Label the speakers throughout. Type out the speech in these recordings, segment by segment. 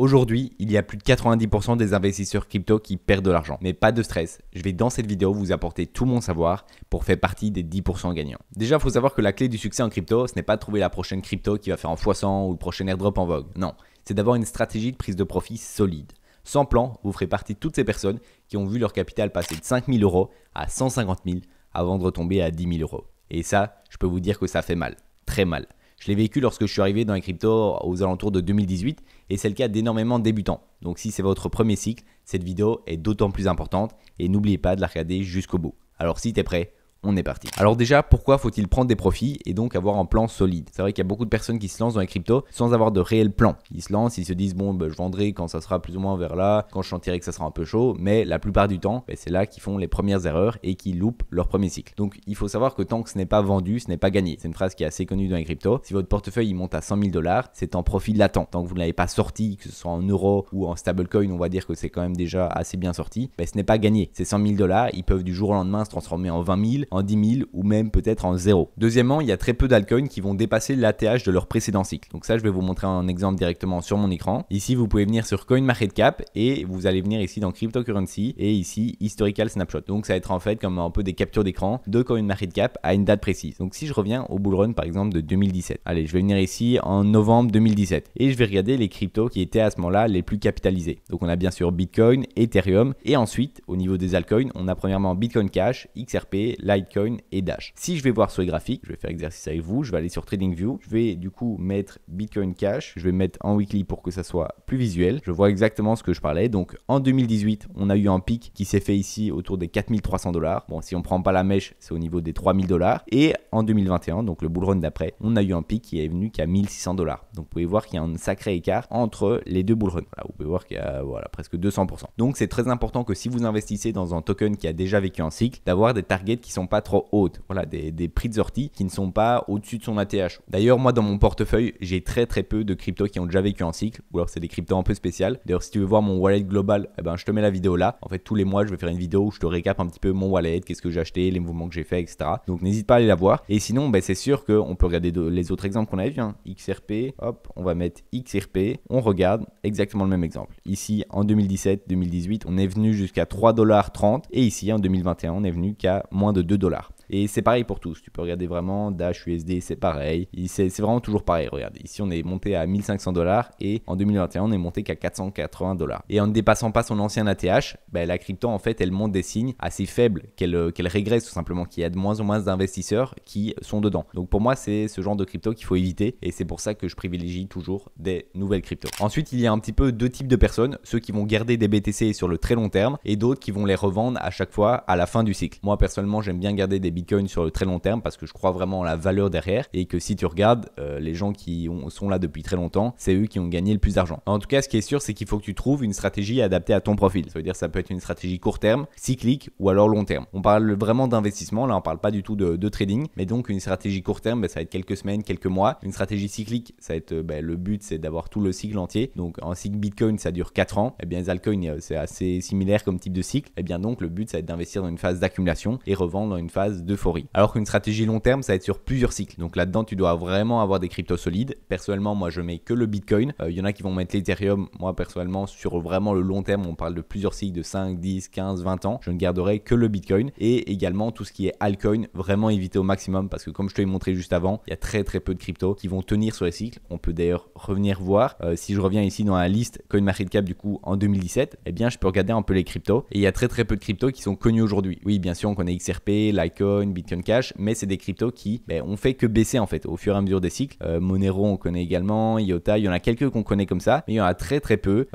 Speaker 1: Aujourd'hui, il y a plus de 90% des investisseurs crypto qui perdent de l'argent. Mais pas de stress, je vais dans cette vidéo vous apporter tout mon savoir pour faire partie des 10% gagnants. Déjà, il faut savoir que la clé du succès en crypto, ce n'est pas de trouver la prochaine crypto qui va faire en x100 ou le prochain airdrop en vogue. Non, c'est d'avoir une stratégie de prise de profit solide. Sans plan, vous ferez partie de toutes ces personnes qui ont vu leur capital passer de 5 000 euros à 150 000 avant de retomber à 10 000 euros. Et ça, je peux vous dire que ça fait mal, très mal. Je l'ai vécu lorsque je suis arrivé dans les cryptos aux alentours de 2018 et c'est le cas d'énormément de débutants. Donc si c'est votre premier cycle, cette vidéo est d'autant plus importante et n'oubliez pas de la regarder jusqu'au bout. Alors si tu es prêt, on est parti. Alors déjà, pourquoi faut-il prendre des profits et donc avoir un plan solide? C'est vrai qu'il y a beaucoup de personnes qui se lancent dans les cryptos sans avoir de réel plan. Ils se lancent, ils se disent bon, je vendrai quand ça sera plus ou moins vers là, quand je sentirai que ça sera un peu chaud, mais la plupart du temps, c'est là qu'ils font les premières erreurs et qu'ils loupent leur premier cycle. Donc il faut savoir que tant que ce n'est pas vendu, ce n'est pas gagné. C'est une phrase qui est assez connue dans les cryptos. Si votre portefeuille il monte à 100 000 $, c'est en profit latent. Tant que vous ne l'avez pas sorti, que ce soit en euros ou en stablecoin, on va dire que c'est quand même déjà assez bien sorti, ce n'est pas gagné. Ces 100 000 $, ils peuvent du jour au lendemain se transformer en 20 000, en 10 000 ou même peut-être en zéro. Deuxièmement, il y a très peu d'altcoins qui vont dépasser l'ATH de leur précédent cycle. Donc ça, je vais vous montrer un exemple directement sur mon écran. Ici, vous pouvez venir sur CoinMarketCap et vous allez venir ici dans Cryptocurrency et ici Historical Snapshot. Donc ça va être en fait comme un peu des captures d'écran de CoinMarketCap à une date précise. Donc si je reviens au bull run par exemple de 2017. Allez, je vais venir ici en novembre 2017 et je vais regarder les cryptos qui étaient à ce moment-là les plus capitalisés. Donc on a bien sûr Bitcoin, Ethereum et ensuite au niveau des altcoins, on a premièrement Bitcoin Cash, XRP, Litecoin et Dash. Si je vais voir sur les graphiques, je vais faire exercice avec vous, je vais aller sur TradingView, je vais du coup mettre Bitcoin Cash, je vais mettre en weekly pour que ça soit plus visuel. Je vois exactement ce que je parlais. Donc en 2018, on a eu un pic qui s'est fait ici autour des 4 300 $. Bon, si on prend pas la mèche, c'est au niveau des 3 000 $. Et en 2021, donc le bull run d'après, on a eu un pic qui est venu qu'à 1 600 $. Donc vous pouvez voir qu'il y a un sacré écart entre les deux bull runs. Voilà, vous pouvez voir qu'il y a presque 200%. Donc c'est très important que si vous investissez dans un token qui a déjà vécu un cycle, d'avoir des targets qui sont pas trop hautes. Voilà, des prix de sortie qui ne sont pas au-dessus de son ATH. D'ailleurs, moi dans mon portefeuille, j'ai très peu de cryptos qui ont déjà vécu en cycle, ou alors c'est des cryptos un peu spéciales. D'ailleurs, si tu veux voir mon wallet global, je te mets la vidéo là. En fait, tous les mois, je vais faire une vidéo où je te récap un petit peu mon wallet, qu'est-ce que j'ai acheté, les mouvements que j'ai fait, etc. Donc n'hésite pas à aller la voir. Et sinon, c'est sûr qu'on peut regarder les autres exemples qu'on avait vu. XRP, hop, on va mettre XRP. On regarde exactement le même exemple. Ici, en 2017-2018, on est venu jusqu'à 3,30 $. Et ici, en 2021, on est venu qu'à moins de 2 $. Et c'est pareil pour tous. Tu peux regarder vraiment Dash USD, c'est pareil. C'est vraiment toujours pareil. Regarde, ici on est monté à 1 500 $ et en 2021 on est monté qu'à 480 $. Et en ne dépassant pas son ancien ATH, la crypto en fait elle montre des signes assez faibles qu'elle régresse tout simplement, qu'il y a de moins en moins d'investisseurs qui sont dedans. Donc pour moi c'est ce genre de crypto qu'il faut éviter et c'est pour ça que je privilégie toujours des nouvelles cryptos. Ensuite il y a un petit peu deux types de personnes, ceux qui vont garder des BTC sur le très long terme et d'autres qui vont les revendre à chaque fois à la fin du cycle. Moi personnellement j'aime bien garder des Bitcoin sur le très long terme parce que je crois vraiment en la valeur derrière et que si tu regardes les gens qui sont là depuis très longtemps, c'est eux qui ont gagné le plus d'argent. En tout cas, ce qui est sûr, c'est qu'il faut que tu trouves une stratégie adaptée à ton profil. Ça veut dire que ça peut être une stratégie court terme, cyclique ou alors long terme. On parle vraiment d'investissement, là on parle pas du tout de trading, mais donc une stratégie court terme, ça va être quelques semaines, quelques mois. Une stratégie cyclique, ça va être le but c'est d'avoir tout le cycle entier. Donc un cycle Bitcoin, ça dure 4 ans. Et bien les altcoins, c'est assez similaire comme type de cycle. Et bien donc le but ça va être d'investir dans une phase d'accumulation et revendre dans une phase d'euphorie. Alors qu'une stratégie long terme, ça va être sur plusieurs cycles. Donc là-dedans, tu dois vraiment avoir des cryptos solides. Personnellement, moi, je mets que le Bitcoin. Il y en a qui vont mettre l'Ethereum. Moi, personnellement, sur vraiment le long terme, on parle de plusieurs cycles de 5, 10, 15, 20 ans. Je ne garderai que le Bitcoin. Et également, tout ce qui est altcoin, vraiment éviter au maximum parce que comme je te l'ai montré juste avant, il y a très peu de cryptos qui vont tenir sur les cycles. On peut d'ailleurs revenir voir. Si je reviens ici dans la liste CoinMarketCap du coup en 2017, eh bien, je peux regarder un peu les cryptos. Et il y a très peu de cryptos qui sont connus aujourd'hui. Oui, bien sûr, on connaît XRP, Litecoin, Bitcoin Cash, mais c'est des cryptos qui ont fait que baisser en fait au fur et à mesure des cycles. Monero on connaît également, IOTA, il y en a quelques qu'on connaît comme ça, mais il y en a très peu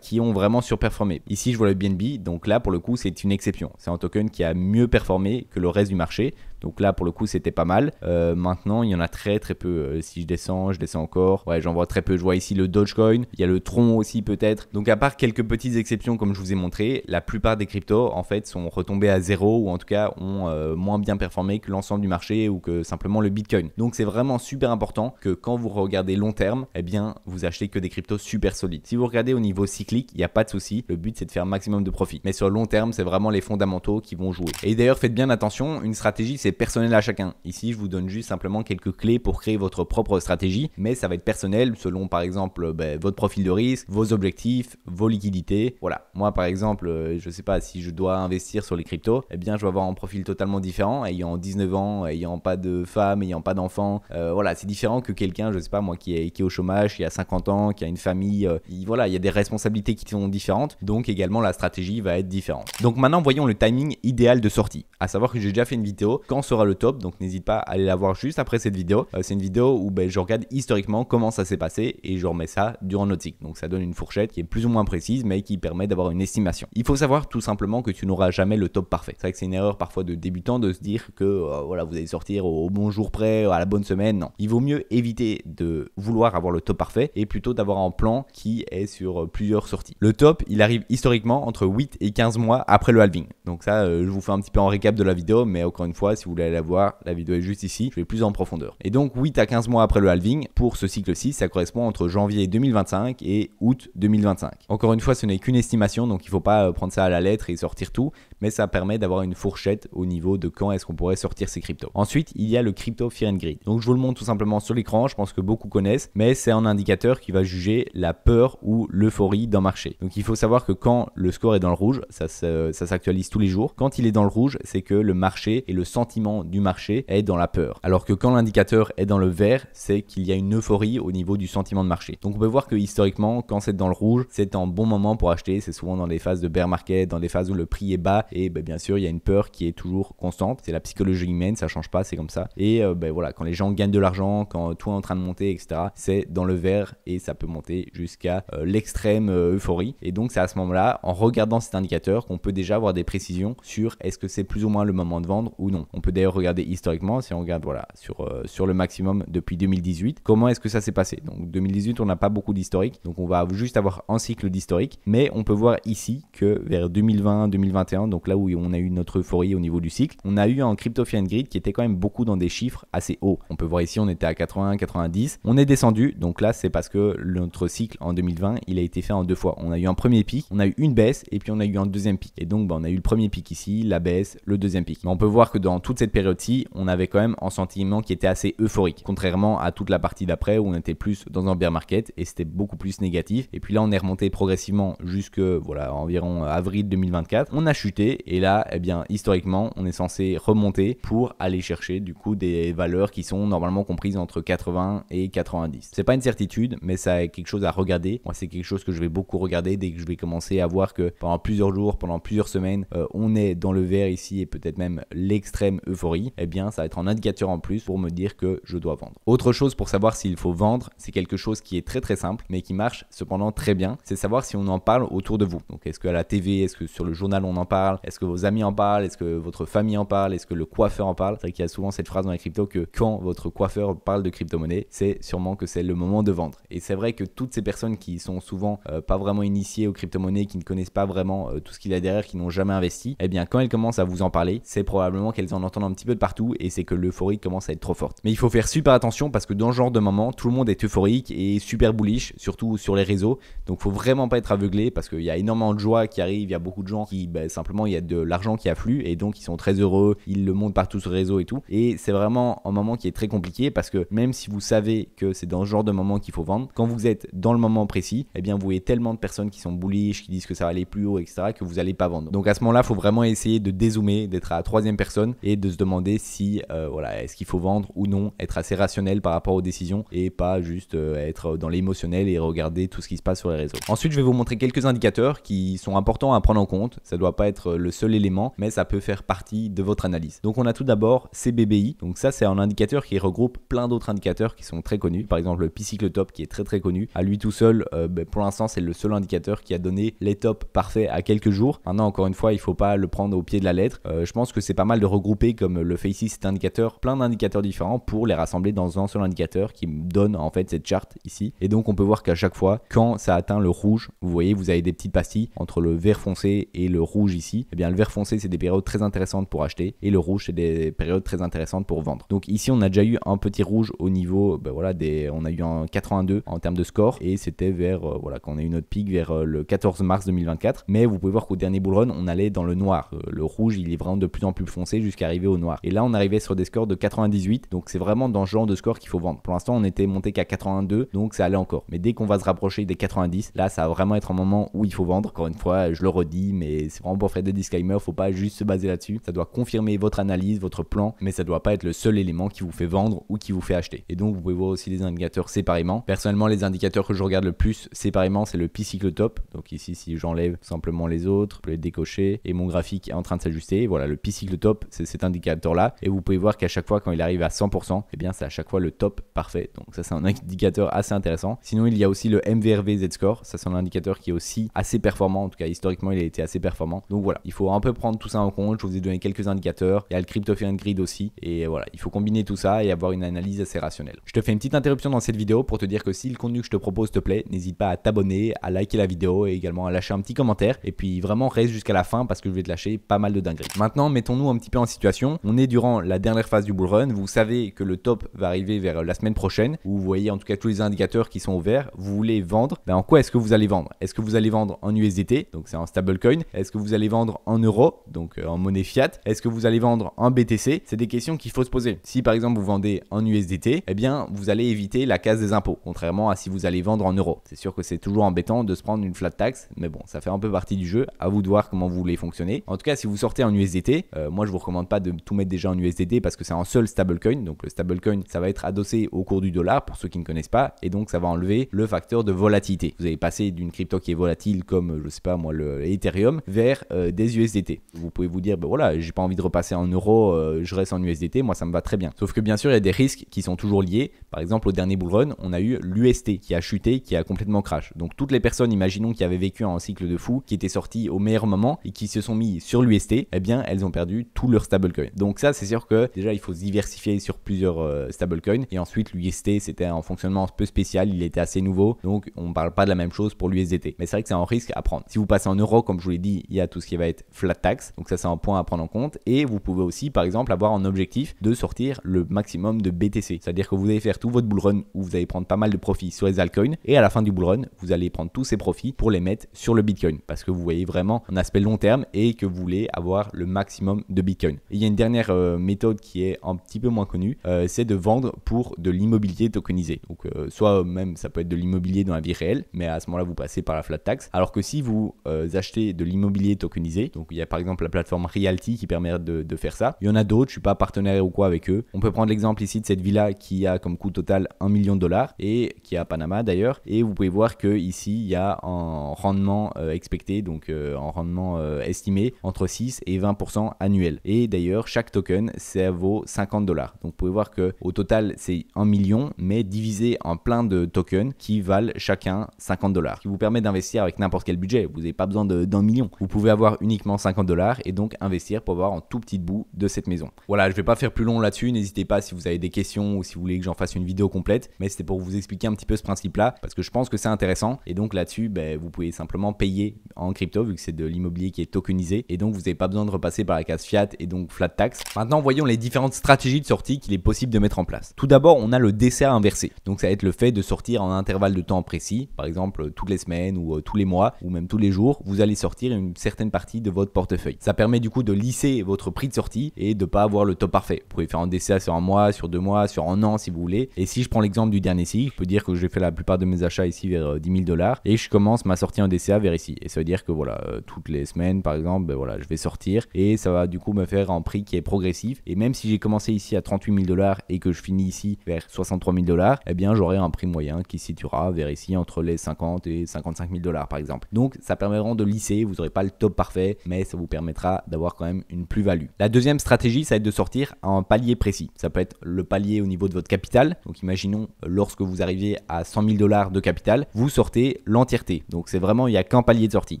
Speaker 1: qui ont vraiment surperformé. Ici je vois le BNB, donc là pour le coup c'est une exception. C'est un token qui a mieux performé que le reste du marché. Donc là pour le coup c'était pas mal. Maintenant il y en a très peu. Si je descends encore. Ouais, j'en vois très peu. Je vois ici le Dogecoin, il y a le Tron aussi peut-être. Donc à part quelques petites exceptions comme je vous ai montré, la plupart des cryptos en fait sont retombés à zéro ou en tout cas ont moins bien performé que l'ensemble du marché ou que simplement le Bitcoin. Donc c'est vraiment super important que quand vous regardez long terme, eh bien vous achetez que des cryptos super solides. Si vous regardez au niveau cyclique, il n'y a pas de souci. Le but c'est de faire un maximum de profit. Mais sur le long terme, c'est vraiment les fondamentaux qui vont jouer. Et d'ailleurs faites bien attention, une stratégie c'est c'est personnel à chacun. Ici, je vous donne juste simplement quelques clés pour créer votre propre stratégie, mais ça va être personnel selon par exemple votre profil de risque, vos objectifs, vos liquidités. Voilà, moi par exemple, je sais pas si je dois investir sur les cryptos, eh bien je vais avoir un profil totalement différent, ayant 19 ans, ayant pas de femme, ayant pas d'enfant. Voilà, c'est différent que quelqu'un, je sais pas moi, qui est au chômage, qui a 50 ans, qui a une famille. Voilà, il y a des responsabilités qui sont différentes, donc également la stratégie va être différente. Donc maintenant, voyons le timing idéal de sortie. À savoir que j'ai déjà fait une vidéo quand sera le top, donc n'hésite pas à aller la voir juste après cette vidéo. C'est une vidéo où je regarde historiquement comment ça s'est passé et je remets ça durant notre cycle. Donc ça donne une fourchette qui est plus ou moins précise, mais qui permet d'avoir une estimation. Il faut savoir tout simplement que tu n'auras jamais le top parfait. C'est vrai que c'est une erreur parfois de débutant de se dire que voilà, vous allez sortir au bon jour près, à la bonne semaine. Non, il vaut mieux éviter de vouloir avoir le top parfait et plutôt d'avoir un plan qui est sur plusieurs sorties. Le top, il arrive historiquement entre 8 et 15 mois après le halving. Donc ça, je vous fais un petit peu en récap de la vidéo, mais encore une fois, si vous voulez aller la voir, la vidéo est juste ici, je vais plus en profondeur. Et donc 8 à 15 mois après le halving, pour ce cycle-ci, ça correspond entre janvier 2025 et août 2025. Encore une fois, ce n'est qu'une estimation, donc il ne faut pas prendre ça à la lettre et sortir tout, mais ça permet d'avoir une fourchette au niveau de quand est-ce qu'on pourrait sortir ces cryptos. Ensuite, il y a le Crypto Fear and Greed. Donc je vous le montre tout simplement sur l'écran, je pense que beaucoup connaissent, mais c'est un indicateur qui va juger la peur ou l'euphorie d'un marché. Donc il faut savoir que quand le score est dans le rouge, ça s'actualise tous les jours. Quand il est dans le rouge, c'est que le marché et le sentiment du marché est dans la peur. Alors que quand l'indicateur est dans le vert, c'est qu'il y a une euphorie au niveau du sentiment de marché. Donc on peut voir que historiquement, quand c'est dans le rouge, c'est un bon moment pour acheter. C'est souvent dans des phases de bear market, dans des phases où le prix est bas et bien sûr il y a une peur qui est toujours constante. C'est la psychologie humaine, ça change pas, c'est comme ça. Et voilà, quand les gens gagnent de l'argent, quand tout est en train de monter, etc., c'est dans le vert et ça peut monter jusqu'à l'extrême euphorie. Et donc c'est à ce moment-là, en regardant cet indicateur, qu'on peut déjà avoir des précisions sur est-ce que c'est plus ou moins le moment de vendre ou non. On peut d'ailleurs regarder historiquement, si on regarde voilà, sur le maximum depuis 2018, comment est-ce que ça s'est passé. Donc 2018, on n'a pas beaucoup d'historique, donc on va juste avoir un cycle d'historique, mais on peut voir ici que vers 2020-2021, donc là où on a eu notre euphorie au niveau du cycle, on a eu un Crypto Fear and Greed qui était quand même beaucoup dans des chiffres assez hauts. On peut voir ici, on était à 80, 90, on est descendu, donc là c'est parce que notre cycle en 2020, il a été fait en deux fois. On a eu un premier pic, on a eu une baisse et puis on a eu un deuxième pic. Et donc on a eu le premier pic ici, la baisse, le deuxième pic. Mais on peut voir que dans toute cette période-ci, on avait quand même un sentiment qui était assez euphorique, contrairement à toute la partie d'après où on était plus dans un bear market et c'était beaucoup plus négatif. Et puis là, on est remonté progressivement jusque voilà environ avril 2024. On a chuté et là, eh bien historiquement, on est censé remonter pour aller chercher du coup des valeurs qui sont normalement comprises entre 80 et 90. C'est pas une certitude, mais ça est quelque chose à regarder. Moi, c'est quelque chose que je vais beaucoup regarder dès que je vais commencer à voir que pendant plusieurs jours, pendant plusieurs semaines, on est dans le vert ici et peut-être même l'extrême euphorie. Eh bien, ça va être un indicateur en plus pour me dire que je dois vendre. Autre chose pour savoir s'il faut vendre, c'est quelque chose qui est très très simple, mais qui marche cependant très bien. C'est savoir si on en parle autour de vous. Donc, est-ce qu'à la TV, est-ce que sur le journal on en parle, est-ce que vos amis en parlent, est-ce que votre famille en parle, est-ce que le coiffeur en parle. C'est vrai qu'il y a souvent cette phrase dans les cryptos que quand votre coiffeur parle de crypto-monnaie, c'est sûrement que c'est le moment de vendre. Et c'est vrai que toutes ces personnes qui sont souvent pas vraiment initiées aux crypto-monnaies, qui ne connaissent pas vraiment tout ce qu'il y a derrière, qui n'ont jamais investi, eh bien quand elles commencent à vous en parler, c'est probablement qu'elles en entendent un petit peu de partout et c'est que l'euphorie commence à être trop forte. Mais il faut faire super attention parce que dans ce genre de moment, tout le monde est euphorique et super bullish, surtout sur les réseaux. Donc faut vraiment pas être aveuglé parce qu'il y a énormément de joie qui arrive, il y a beaucoup de gens qui simplement il y a de l'argent qui afflue et donc ils sont très heureux, ils le montrent partout sur les réseaux et tout. Et c'est vraiment un moment qui est très compliqué parce que même si vous savez que c'est dans ce genre de moment qu'il faut vendre, quand vous êtes dans le moment précis, eh bien vous voyez tellement de personnes qui sont bullish, qui disent que ça va aller plus haut, etc. que vous n'allez pas vendre. Donc à ce moment-là, il faut vraiment essayer de dézoomer, d'être à la troisième personne et de se demander si voilà, est-ce qu'il faut vendre ou non, être assez rationnel par rapport aux décisions et pas juste être dans l'émotionnel et regarder tout ce qui se passe sur les réseaux. Ensuite, je vais vous montrer quelques indicateurs qui sont importants à prendre en compte. Ça ne doit pas être le seul élément, mais ça peut faire partie de votre analyse. Donc on a tout d'abord CBBI. Donc ça, c'est un indicateur qui regroupe plein d'autres indicateurs qui sont très connus. Par exemple, le P-Cycle Top qui est très très connu. À lui tout seul, pour l'instant, c'est le seul indicateur qui a donné les tops parfaits à quelques jours. Maintenant, encore une fois, il ne faut pas le prendre au pied de la lettre. Je pense que c'est pas mal de regrouper comme le fait ici cet indicateur, plein d'indicateurs différents pour les rassembler dans un seul indicateur qui me donne en fait cette charte ici. Et donc on peut voir qu'à chaque fois, quand ça atteint le rouge, vous voyez, vous avez des petites pastilles entre le vert foncé et le rouge ici. Et bien le vert foncé, c'est des périodes très intéressantes pour acheter et le rouge, c'est des périodes très intéressantes pour vendre. Donc ici, on a déjà eu un petit rouge au niveau, voilà, on a eu un 82 en termes de score et c'était vers, voilà, quand on a eu notre pic vers le 14 mars 2024. Mais vous pouvez voir qu'au dernier bull run, on allait dans le noir. Le rouge, il est vraiment de plus en plus foncé jusqu'à arriver arriver au noir. Et là on arrivait sur des scores de 98, donc c'est vraiment dans ce genre de score qu'il faut vendre. Pour l'instant on était monté qu'à 82, donc ça allait encore. Mais dès qu'on va se rapprocher des 90, là ça va vraiment être un moment où il faut vendre. Encore une fois, je le redis, mais c'est vraiment pour faire des disclaimers, faut pas juste se baser là-dessus. Ça doit confirmer votre analyse, votre plan, mais ça doit pas être le seul élément qui vous fait vendre ou qui vous fait acheter. Et donc vous pouvez voir aussi les indicateurs séparément. Personnellement, les indicateurs que je regarde le plus séparément, c'est le P-cycle top. Donc ici, si j'enlève simplement les autres, je peux les décocher et mon graphique est en train de s'ajuster. Voilà, le P-cycle top, c'est cet indicateur-là. Et vous pouvez voir qu'à chaque fois, quand il arrive à 100%, eh bien c'est à chaque fois le top parfait. Donc ça, c'est un indicateur assez intéressant. Sinon, il y a aussi le MVRV Z-score. Ça, c'est un indicateur qui est aussi assez performant. En tout cas, historiquement, il a été assez performant. Donc voilà, il faut un peu prendre tout ça en compte. Je vous ai donné quelques indicateurs. Il y a le Crypto Fear & Greed aussi. Et voilà, il faut combiner tout ça et avoir une analyse assez rationnelle. Je te fais une petite interruption dans cette vidéo pour te dire que si le contenu que je te propose te plaît, n'hésite pas à t'abonner, à liker la vidéo et également à lâcher un petit commentaire. Et puis vraiment reste jusqu'à la fin parce que je vais te lâcher pas mal de dingueries. Maintenant, mettons-nous un petit peu en situation. On est durant la dernière phase du bull run. Vous savez que le top va arriver vers la semaine prochaine. Où vous voyez en tout cas tous les indicateurs qui sont au vert. Vous voulez vendre. Ben, en quoi est-ce que vous allez vendre? Est-ce que vous allez vendre en USDT? Donc c'est un stablecoin. Est-ce que vous allez vendre en euros? Donc en monnaie fiat? Est-ce que vous allez vendre en BTC? C'est des questions qu'il faut se poser. Si par exemple vous vendez en USDT, eh bien vous allez éviter la case des impôts, contrairement à si vous allez vendre en euros. C'est sûr que c'est toujours embêtant de se prendre une flat tax, mais bon, ça fait un peu partie du jeu. À vous de voir comment vous voulez fonctionner. En tout cas, si vous sortez en USDT, moi je vous recommande pas de tout mettre déjà en USDT parce que c'est un seul stablecoin. Donc le stablecoin, ça va être adossé au cours du dollar pour ceux qui ne connaissent pas, et donc ça va enlever le facteur de volatilité. Vous allez passer d'une crypto qui est volatile comme je sais pas moi le Ethereum vers des USDT. Vous pouvez vous dire ben voilà, j'ai pas envie de repasser en euros, je reste en USDT, moi ça me va très bien. Sauf que bien sûr il y a des risques qui sont toujours liés. Par exemple au dernier bull run, on a eu l'UST qui a chuté, qui a complètement crash. Donc toutes les personnes, imaginons qui avaient vécu un cycle de fou, qui étaient sortis au meilleur moment et qui se sont mis sur l'UST, eh bien elles ont perdu tout leur stablecoin. Donc ça c'est sûr que déjà il faut se diversifier sur plusieurs stablecoins, et ensuite l'UST c'était un fonctionnement un peu spécial, il était assez nouveau, donc on ne parle pas de la même chose pour l'USDT. Mais c'est vrai que c'est un risque à prendre. Si vous passez en euros, comme je vous l'ai dit, il y a tout ce qui va être flat tax, donc ça c'est un point à prendre en compte, et vous pouvez aussi par exemple avoir un objectif de sortir le maximum de BTC, c'est-à-dire que vous allez faire tout votre bull run où vous allez prendre pas mal de profits sur les altcoins, et à la fin du bull run vous allez prendre tous ces profits pour les mettre sur le Bitcoin, parce que vous voyez vraiment un aspect long terme et que vous voulez avoir le maximum de Bitcoin. Et il y a une dernière méthode qui est un petit peu moins connue, c'est de vendre pour de l'immobilier tokenisé. Donc soit même ça peut être de l'immobilier dans la vie réelle, mais à ce moment-là vous passez par la flat tax. Alors que si vous achetez de l'immobilier tokenisé, donc il y a par exemple la plateforme Realty qui permet de faire ça. Il y en a d'autres, je suis pas partenaire ou quoi avec eux. On peut prendre l'exemple ici de cette villa qui a comme coût total 1 million de dollars et qui est à Panama d'ailleurs. Et vous pouvez voir que ici il y a un rendement expecté, donc un rendement estimé entre 6 et 20% annuel. Et d'ailleurs chaque token ça vaut 50 dollars. Donc vous pouvez voir que au total c'est 1 million, mais divisé en plein de tokens qui valent chacun 50 dollars, qui vous permet d'investir avec n'importe quel budget. Vous n'avez pas besoin d'un million. Vous pouvez avoir uniquement 50 dollars et donc investir pour avoir un tout petit bout de cette maison. Voilà, je vais pas faire plus long là-dessus. N'hésitez pas si vous avez des questions ou si vous voulez que j'en fasse une vidéo complète, mais c'était pour vous expliquer un petit peu ce principe-là parce que je pense que c'est intéressant. Et donc là-dessus, vous pouvez simplement payer en crypto vu que c'est de l'immobilier qui est tokenisé et donc vous n'avez pas besoin de repasser par la case fiat et donc flat tax. Maintenant, voyons les différentes stratégies de sortie qu'il est possible de mettre en place. Tout d'abord, on a le DCA inversé. Donc ça va être le fait de sortir en intervalle de temps précis, par exemple toutes les semaines ou tous les mois ou même tous les jours, vous allez sortir une certaine partie de votre portefeuille. Ça permet du coup de lisser votre prix de sortie et de pas avoir le top parfait. Vous pouvez faire un DCA sur un mois, sur 2 mois, sur un an si vous voulez. Et si je prends l'exemple du dernier cycle, je peux dire que j'ai fait la plupart de mes achats ici vers 10 000 dollars et je commence ma sortie en DCA vers ici. Et ça veut dire que voilà, toutes les semaines par exemple, voilà, je vais sortir et ça va du coup me faire un prix qui est progressif. Et même si j'ai commencé ici à 38 000 dollars et que je finis ici vers 63 000 dollars, eh bien j'aurai un prix moyen qui se situera vers ici entre les 50 et 55 000 dollars par exemple. Donc ça permet vraiment de lisser, vous n'aurez pas le top parfait, mais ça vous permettra d'avoir quand même une plus-value. La deuxième stratégie, ça va être de sortir à un palier précis. Ça peut être le palier au niveau de votre capital. Donc imaginons lorsque vous arrivez à 100 000 dollars de capital, vous sortez l'entièreté. Donc c'est vraiment, il n'y a qu'un palier de sortie.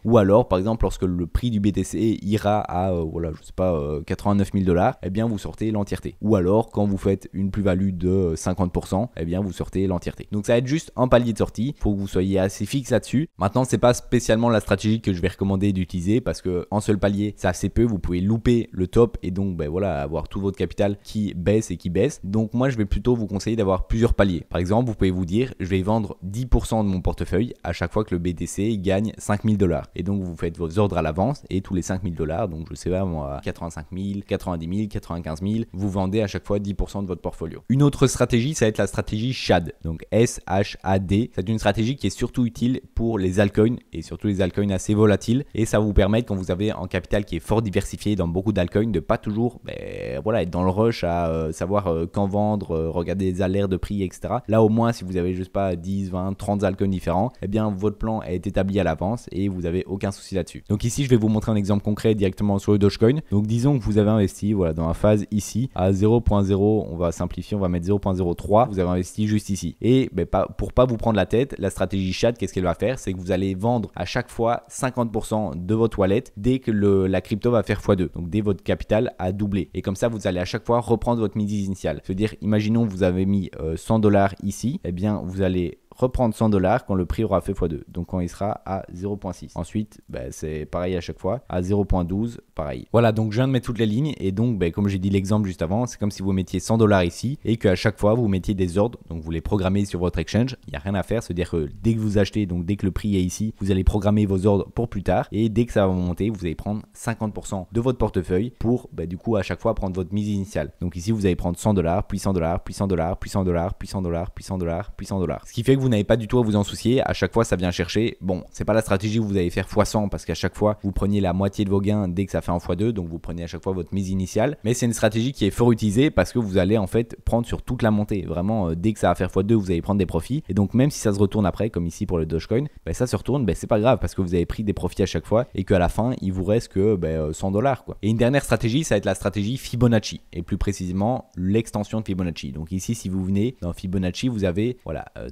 Speaker 1: Ou alors par exemple lorsque le prix du BTC ira à voilà, je sais pas, 89 000 dollars, eh bien vous sortez l'entièreté. Ou alors quand vous faites une plus-value de 50%, eh bien vous sortez l'entièreté. Donc ça va être juste un palier de sortie. Il faut que vous soyez assez fixe là-dessus. Maintenant, c'est pas spécialement la stratégie que je vais recommander d'utiliser parce que en seul palier, c'est assez peu. Vous pouvez louper le top et donc voilà, avoir tout votre capital qui baisse et qui baisse. Donc moi, je vais plutôt vous conseiller d'avoir plusieurs paliers. Par exemple, vous pouvez vous dire, je vais vendre 10% de mon portefeuille à chaque fois que le BTC gagne 5 000 $. $. Et donc vous faites vos ordres à l'avance et tous les $5 000, donc je sais pas moi, 85 000, 90 000, 95 000, vous vendez à chaque fois 10% de votre portfolio. Une autre stratégie, ça va être la stratégie SHAD, donc S-H-A-D. C'est une stratégie qui est surtout utile pour les altcoins et surtout les altcoins assez volatiles, et ça va vous permettre, quand vous avez un capital qui est fort diversifié dans beaucoup d'altcoins, de pas toujours être dans le rush à savoir quand vendre, regarder les alertes de prix, etc. Là au moins, si vous avez, je sais pas, 10, 20, 30 altcoins différents, eh bien votre plan est établi à l'avance et vous n'avez aucun souci là-dessus. Donc ici, je vais vous montrer un exemple concret directement sur le Dogecoin. Donc disons que vous avez investi dans la phase ici à 0.0, on va simplifier, on va mettre 0.03, vous avez investi juste ici. Et pour pas vous prendre la tête, la stratégie SHAD, qu'est-ce qu'elle va faire? C'est que vous allez vendre à chaque fois 50% de votre wallet dès que la crypto va faire x2, donc dès votre capital a doublé. Et comme ça, vous allez à chaque fois reprendre votre mise initiale. C'est-à-dire, imaginons que vous avez mis $100 ici, eh bien vous allez reprendre $100 quand le prix aura fait x2, donc quand il sera à 0.6. Ensuite, c'est pareil à chaque fois, à 0.12, pareil. Voilà, donc je viens de mettre toutes les lignes, et donc comme j'ai dit l'exemple juste avant, c'est comme si vous mettiez $100 ici et qu'à chaque fois vous mettiez des ordres, donc vous les programmez sur votre exchange. Il n'y a rien à faire, c'est-à-dire que dès que vous achetez, donc dès que le prix est ici, vous allez programmer vos ordres pour plus tard, et dès que ça va monter, vous allez prendre 50% de votre portefeuille pour du coup à chaque fois prendre votre mise initiale. Donc ici vous allez prendre $100, puis $100, puis $100, puis $100, puis $100, puis $100, puis $100. Ce qui fait que vous n'avez pas du tout à vous en soucier, à chaque fois ça vient chercher. Bon, c'est pas la stratégie où vous allez faire x100 parce qu'à chaque fois vous preniez la moitié de vos gains dès que ça fait en x2, donc vous prenez à chaque fois votre mise initiale, mais c'est une stratégie qui est fort utilisée parce que vous allez en fait prendre sur toute la montée. Vraiment, dès que ça va faire x2, vous allez prendre des profits, et donc même si ça se retourne après, comme ici pour le Dogecoin, ça se retourne, c'est pas grave parce que vous avez pris des profits à chaque fois et qu'à la fin il vous reste que $100 quoi. Et une dernière stratégie, ça va être la stratégie Fibonacci, et plus précisément l'extension de Fibonacci. Donc ici, si vous venez dans Fibonacci, vous avez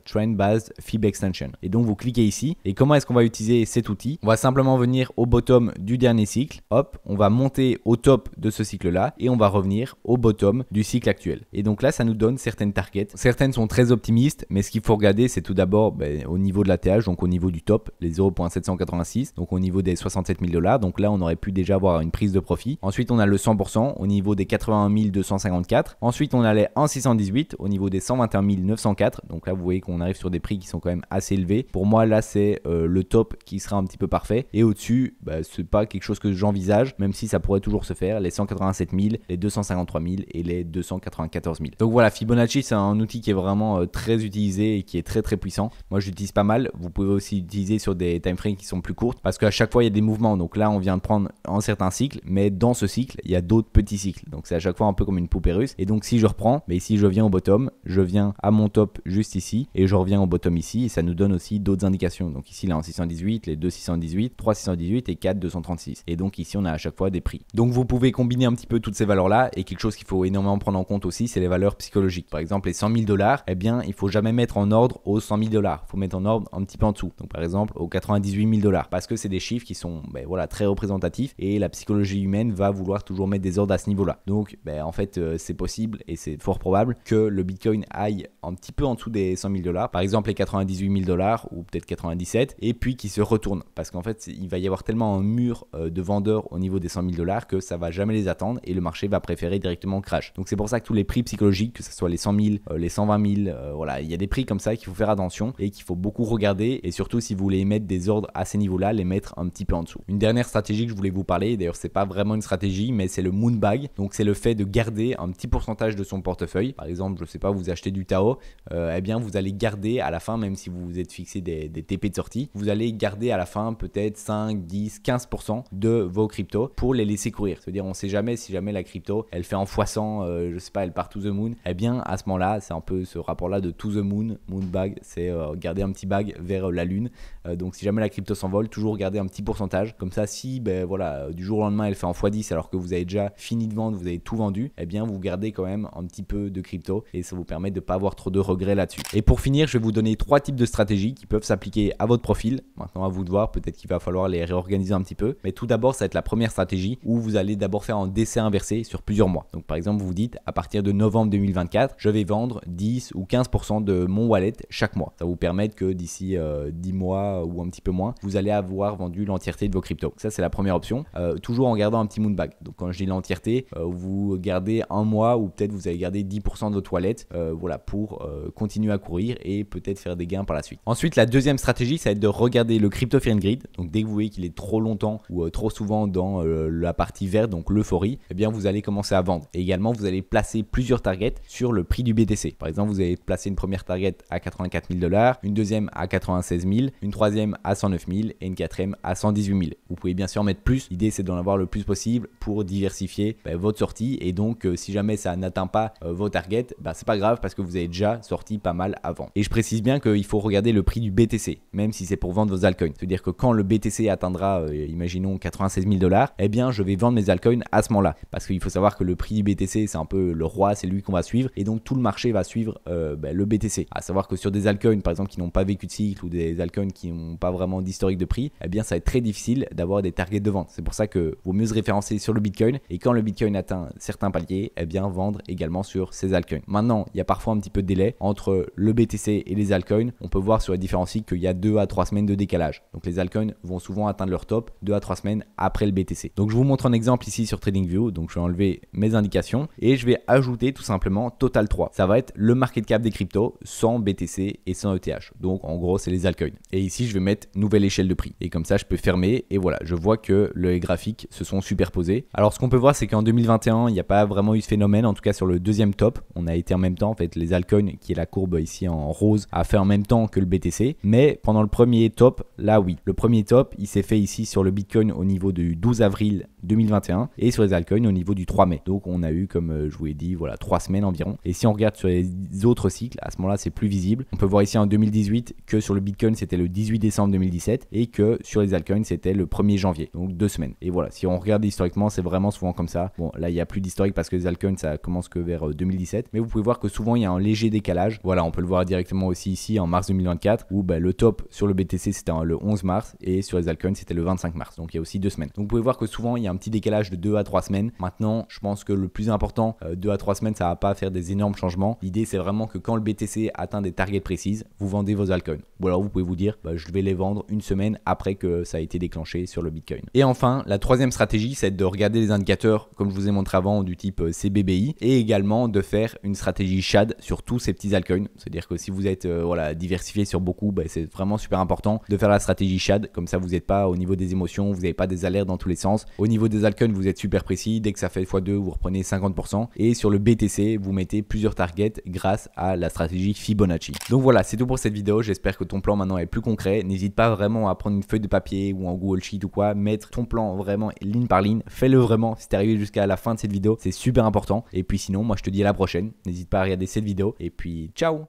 Speaker 1: Trend Based Fib Extension, et donc vous cliquez ici. Et comment est-ce qu'on va utiliser cet outil? On va simplement venir au bottom du dernier cycle, hop, on va monter au top de ce cycle là et on va revenir au bottom du cycle actuel. Et donc là, ça nous donne certaines targets. Certaines sont très optimistes, mais ce qu'il faut regarder, c'est tout d'abord au niveau de l'ATH, donc au niveau du top, les 0.786, donc au niveau des $67 000. Donc là, on aurait pu déjà avoir une prise de profit. Ensuite, on a le 100% au niveau des 81 254. Ensuite, on a les 1,618 au niveau des 121 904. Donc là, vous voyez qu'on arrive sur des prix qui sont quand même assez élevés. Pour moi, là, c'est le top qui sera un petit peu parfait. Et au-dessus, c'est pas quelque chose que j'envisage, même si ça pourrait toujours se faire. Les 187 000, les 253 000 et les 294 000. Donc voilà, Fibonacci, c'est un outil qui est vraiment très utilisé et qui est très très puissant. Moi, je l'utilise pas mal. Vous pouvez aussi l'utiliser sur des timeframes qui sont plus courtes parce qu'à chaque fois, il y a des mouvements. Donc là, on vient de prendre un certain cycle, mais dans ce cycle, il y a d'autres petits cycles. Donc c'est à chaque fois un peu comme une poupée russe. Et donc si je reprends, ici je viens au bottom, je viens à mon top juste ici et je reviens au bottom ici, et ça nous donne aussi d'autres indications. Donc ici, là, en 618, les 2 618, 3 618 et 4 236. Et donc ici, on a à chaque fois des prix. Donc vous pouvez combiner un petit peu toutes ces valeurs-là, et quelque chose qu'il faut énormément prendre en compte aussi, c'est les valeurs psychologiques. Par exemple, les 100 000 $, eh bien, il faut jamais mettre en ordre aux 100 000 $. Il faut mettre en ordre un petit peu en dessous. Donc par exemple, aux 98 000 $, parce que c'est des chiffres qui sont très représentatifs, et la psychologie humaine va vouloir toujours mettre des ordres à ce niveau-là. Donc en fait, c'est possible et c'est fort probable que le Bitcoin aille un petit peu en dessous des 100 000 $, par exemple les 98 000 $ ou peut-être 97, et puis qui se retourne parce qu'en fait, il va y avoir tellement un mur de vendeurs au niveau des 100 000 $ que ça va jamais les attendre et le marché va préférer directement crash. Donc c'est pour ça que tous les prix psychologiques, que ce soit les 100 000, les 120 000, voilà, il y a des prix comme ça qu'il faut faire attention et qu'il faut beaucoup regarder, et surtout si vous voulez mettre des ordres à ces niveaux-là, les mettre un petit peu en dessous. Une dernière stratégie que je voulais vous parler, d'ailleurs c'est pas vraiment une stratégie, mais c'est le Moonbag. Donc c'est le fait de garder un petit pourcentage de son portefeuille. Par exemple, je sais pas, vous achetez du Tao, eh bien vous allez garder à la fin, même si vous vous êtes fixé des TP de sortie, vous allez garder à la fin peut-être 5, 10, 15% de vos cryptos pour les laisser courir. C'est-à-dire, on sait jamais, si jamais la crypto elle fait en x100, je sais pas, elle part to the moon, eh bien à ce moment-là, c'est un peu ce rapport-là de to the moon, Moonbag, c'est garder un petit bag vers la lune. Donc si jamais la crypto s'envole, toujours garder un petit pourcentage. Comme ça, si du jour au lendemain elle fait en x10 alors que vous avez déjà fini de vendre, vous avez tout vendu, eh bien vous gardez quand même un petit peu de crypto et ça vous permet de ne pas avoir trop de regrets là-dessus. Et pour finir, je vais vous donner 3 types de stratégies qui peuvent s'appliquer à votre profil. Maintenant, à vous de voir, peut-être qu'il va falloir les réorganiser un petit peu. Mais tout d'abord, ça va être la première stratégie où vous allez d'abord faire un décès inversé sur plusieurs mois. Donc par exemple, vous vous dites à partir de novembre 2024, je vais vendre 10 ou 15% de mon wallet chaque mois. Ça va vous permettre que d'ici 10 mois ou un petit peu moins, vous allez avoir vendu l'entièreté de vos cryptos. Ça, c'est la première option. Toujours en gardant un petit Moonbag. Donc quand je dis l'entièreté, vous gardez un mois ou peut-être vous allez garder 10% de votre wallet voilà, pour continuer à courir et peut-être faire des gains par la suite. Ensuite, la deuxième stratégie, ça va être de regarder le Crypto Fear and Greed. Donc dès que vous voyez qu'il est trop longtemps ou trop souvent dans la partie verte, donc l'euphorie, eh bien vous allez commencer à vendre. Et également, vous allez placer plusieurs targets sur le prix du BTC. Par exemple, vous allez placer une première target à 84 000 $, une deuxième à 96 000, une troisième à 109 000 et une quatrième à 118 000. Vous pouvez bien sûr en mettre plus. L'idée, c'est d'en avoir le plus possible pour diversifier votre sortie. Et donc, si jamais ça n'atteint pas vos targets, c'est pas grave parce que vous avez déjà sorti pas mal avant. Et je précise bien qu'il faut regarder le prix du BTC, même si c'est pour vendre vos altcoins. C'est-à-dire que quand le BTC atteindra, imaginons 96 000 $, eh bien, je vais vendre mes altcoins à ce moment-là. Parce qu'il faut savoir que le prix du BTC, c'est un peu le roi, c'est lui qu'on va suivre. Et donc, tout le marché va suivre le BTC. À savoir que sur des altcoins, par exemple, qui n'ont pas vécu de cycle ou des altcoins qui n'ont pas vraiment d'historique de prix, eh bien, ça va être très difficile d'avoir des targets de vente. C'est pour ça que vaut mieux se référencer sur le Bitcoin. Et quand le Bitcoin atteint certains paliers, eh bien, vendre également sur ces altcoins. Maintenant, il y a parfois un petit peu de délai entre le BTC et les altcoins. On peut voir sur les différents cycles qu'il y a 2 à 3 semaines de décalage. Donc, les altcoins vont souvent atteindre leur top 2 à 3 semaines après le BTC. Donc, je vous montre un exemple ici sur TradingView. Donc, je vais enlever mes indications et je vais ajouter tout simplement Total 3. Ça va être le market cap des cryptos sans BTC et sans ETH. Donc, en gros, c'est les altcoins. Et ici, je vais mettre nouvelle échelle de prix. Et comme ça, je peux fermer. Et voilà, je vois que les graphiques se sont superposés. Alors, ce qu'on peut voir, c'est qu'en 2021, il n'y a pas vraiment eu ce phénomène. En tout cas, sur le deuxième top, on a été en même temps. En fait, les altcoins, qui est la courbe ici en rose, a fait en même temps que le BTC. Mais pendant le premier top, là, oui. Le premier top, il s'est fait ici sur le Bitcoin au niveau du 12 avril 2021 et sur les altcoins au niveau du 3 mai. Donc, on a eu, comme je vous l'ai dit, voilà, 3 semaines environ. Et si on regarde sur les autres cycles, à ce moment-là, c'est plus visible. On peut voir ici en 2018 que sur le Bitcoin, c'était le 18 décembre 2017 et que sur les altcoins, c'était le 1er janvier. Donc, 2 semaines. Et voilà, si on regarde historiquement, c'est vraiment souvent comme ça. Bon, là, il n'y a plus d'historique parce que les altcoins, ça commence que vers 2017. Mais vous pouvez voir que souvent, il y a un léger décalage. Voilà, on peut le voir directement aussi ici en mars 2024 où le top sur le BTC, c'était le 11 mars et sur les altcoins, c'était le 25 mars. Donc, il y a aussi 2 semaines. Donc, vous pouvez voir que souvent, il y a un petit décalage de 2 à 3 semaines. Maintenant, je pense que le plus important, 2 à 3 semaines, ça va pas faire des énormes changements. L'idée, c'est vraiment que quand le BTC atteint des targets précises, vous vendez vos altcoins. Ou alors, vous pouvez vous dire, je vais les vendre une semaine après que ça a été déclenché sur le Bitcoin. Et enfin, la troisième stratégie, c'est de regarder les indicateurs, comme je vous ai montré avant, du type CBBI et également de faire une stratégie SHAD sur tous ces petits altcoins. C'est-à-dire que si vous êtes diversifié sur beaucoup, c'est vraiment super important de faire la stratégie SHAD. Comme ça, vous n'êtes pas au niveau des émotions, vous n'avez pas des alertes dans tous les sens. Au niveau des altcoins, vous êtes super précis. Dès que ça fait x2, vous reprenez 50%. Et sur le BTC, vous mettez plusieurs targets grâce à la stratégie Fibonacci. Donc voilà, c'est tout pour cette vidéo. J'espère que ton plan maintenant est plus concret. N'hésite pas vraiment à prendre une feuille de papier ou un Google Sheet ou quoi, mettre ton plan vraiment ligne par ligne. Fais-le vraiment si t'es arrivé jusqu'à la fin de cette vidéo. C'est super important. Et puis sinon, moi je te dis à la prochaine. N'hésite pas à regarder cette vidéo. Et puis ciao!